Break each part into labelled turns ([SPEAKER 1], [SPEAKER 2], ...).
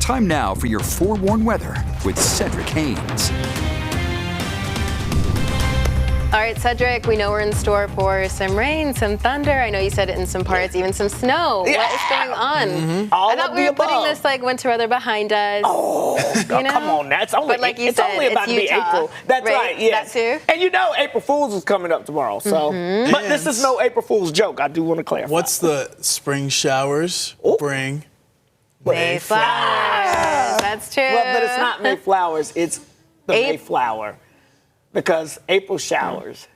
[SPEAKER 1] Time now for your forewarned weather with Cedric Haynes.
[SPEAKER 2] All right, Cedric, we know we're in store for some rain, some thunder. I know you said it in some parts, even some snow.
[SPEAKER 3] Yeah.
[SPEAKER 2] What is going on?
[SPEAKER 3] All
[SPEAKER 2] I thought
[SPEAKER 3] of
[SPEAKER 2] we
[SPEAKER 3] the
[SPEAKER 2] were putting
[SPEAKER 3] above.
[SPEAKER 2] this like winter weather behind us.
[SPEAKER 3] Oh,
[SPEAKER 2] you know?
[SPEAKER 3] come on, that's only
[SPEAKER 2] But like you
[SPEAKER 3] it's
[SPEAKER 2] said,
[SPEAKER 3] only about
[SPEAKER 2] it's
[SPEAKER 3] to be
[SPEAKER 2] Utah,
[SPEAKER 3] April. That's right, yes.
[SPEAKER 2] That too.
[SPEAKER 3] And you know April Fool's is coming up tomorrow, so but this is no April Fool's joke. I do want to clarify.
[SPEAKER 4] What's the spring showers bring?
[SPEAKER 2] Mayflowers. That's true.
[SPEAKER 3] Well, but it's not Mayflowers, it's the Mayflower. Because April showers.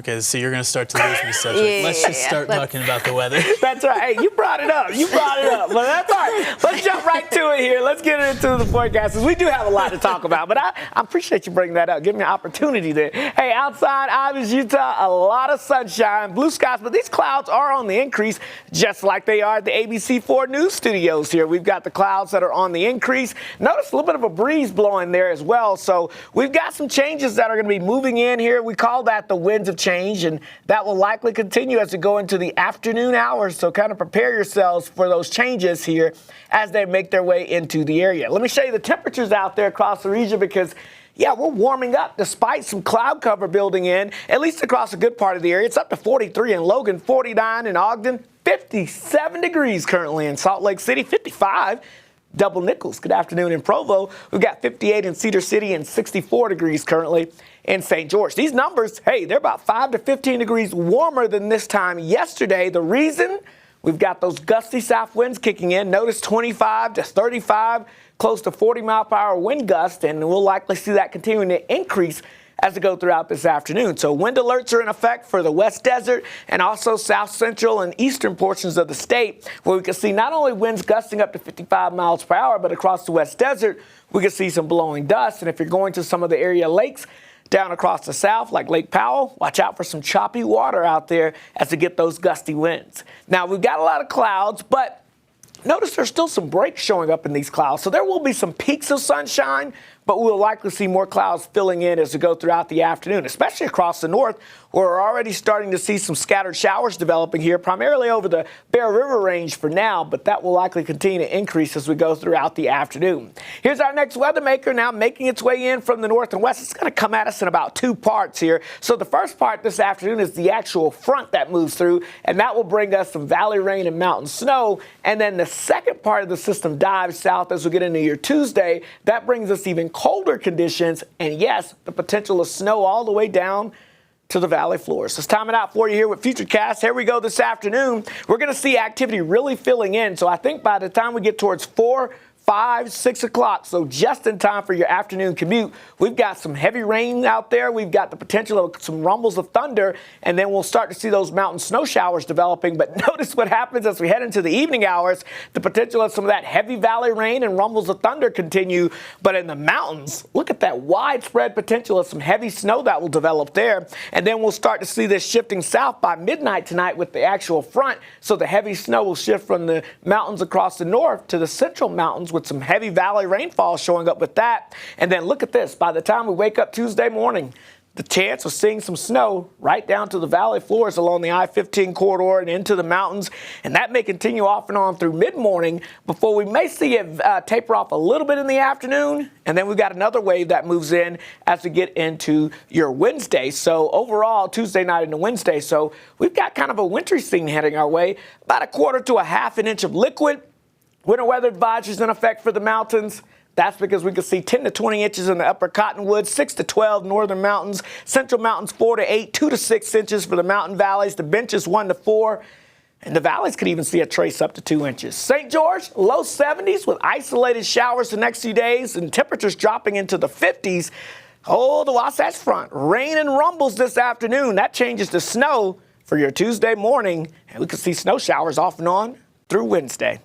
[SPEAKER 4] Okay, so you're going to start to lose me, Cedric.
[SPEAKER 2] Yeah,
[SPEAKER 4] Let's just start talking about the weather.
[SPEAKER 3] That's right. Hey, you brought it up. But that's all right. Let's jump right to it here. Let's get into the forecast. We do have a lot to talk about, but I appreciate you bringing that up. Give me an opportunity there. Hey, outside Ives, Utah, a lot of sunshine, blue skies, but these clouds are on the increase, just like they are at the ABC4 News studios here. We've got the clouds that are on the increase. Notice a little bit of a breeze blowing there as well. So we've got some changes that are going to be moving in here. We call that the winds of change, and that will likely continue as we go into the afternoon hours. So kind of prepare yourselves for those changes here as they make their way into the area. Let me show you the temperatures out there across the region because, yeah, we're warming up despite some cloud cover building in, at least across a good part of the area. It's up to 43 in Logan, 49 in Ogden, 57 degrees currently in Salt Lake City, 55. Double Nichols, good afternoon in Provo. We've got 58 in Cedar City and 64 degrees currently in St. George. These numbers, hey, they're about 5 to 15 degrees warmer than this time yesterday. The reason? We've got those gusty south winds kicking in. Notice 25 to 35, close to 40 mile per hour wind gust, and we'll likely see that continuing to increase as we go throughout this afternoon. So wind alerts are in effect for the West Desert and also south central and eastern portions of the state, where we can see not only winds gusting up to 55 miles per hour, but across the West Desert, we can see some blowing dust. And if you're going to some of the area lakes down across the south, like Lake Powell, watch out for some choppy water out there as we get those gusty winds. Now, we've got a lot of clouds, but notice there's still some breaks showing up in these clouds. So there will be some peaks of sunshine, but we'll likely see more clouds filling in as we go throughout the afternoon, especially across the north, where we're already starting to see some scattered showers developing here, primarily over the Bear River range for now, but that will likely continue to increase as we go throughout the afternoon. Here's our next weather maker now making its way in from the north and west. It's going to come at us in about two parts here. So the first part this afternoon is the actual front that moves through, and that will bring us some valley rain and mountain snow. And then the second part of the system dives south as we get into your Tuesday. That brings us even colder conditions, and yes, the potential of snow all the way down to the valley floors. Let's time it out for you here with Futurecast. Here we go this afternoon. We're going to see activity really filling in. So I think by the time we get towards 4, 5, 6 o'clock, so just in time for your afternoon commute, we've got some heavy rain out there. We've got the potential of some rumbles of thunder, and then we'll start to see those mountain snow showers developing. But notice what happens as we head into the evening hours. The potential of some of that heavy valley rain and rumbles of thunder continue. But in the mountains, look at that widespread potential of some heavy snow that will develop there. And then we'll start to see this shifting south by midnight tonight with the actual front. So the heavy snow will shift from the mountains across the north to the central mountains with some heavy valley rainfall showing up with that. And then look at this. By the time we wake up Tuesday morning, the chance of seeing some snow right down to the valley floors along the I-15 corridor and into the mountains. And that may continue off and on through mid-morning before we may see it taper off a little bit in the afternoon. And then we've got another wave that moves in as we get into your Wednesday. So overall, Tuesday night into Wednesday. So we've got kind of a wintry scene heading our way. About 1/4 to 1/2 an inch of liquid. Winter weather advisories in effect for the mountains. That's because we can see 10 to 20 inches in the upper Cottonwoods, 6 to 12 northern mountains, central mountains 4 to 8, 2 to 6 inches for the mountain valleys, the benches 1 to 4, and the valleys could even see a trace up to 2 inches. St. George, low 70s with isolated showers the next few days and temperatures dropping into the 50s. Oh, the Wasatch Front, rain and rumbles this afternoon. That changes to snow for your Tuesday morning, and we could see snow showers off and on through Wednesday.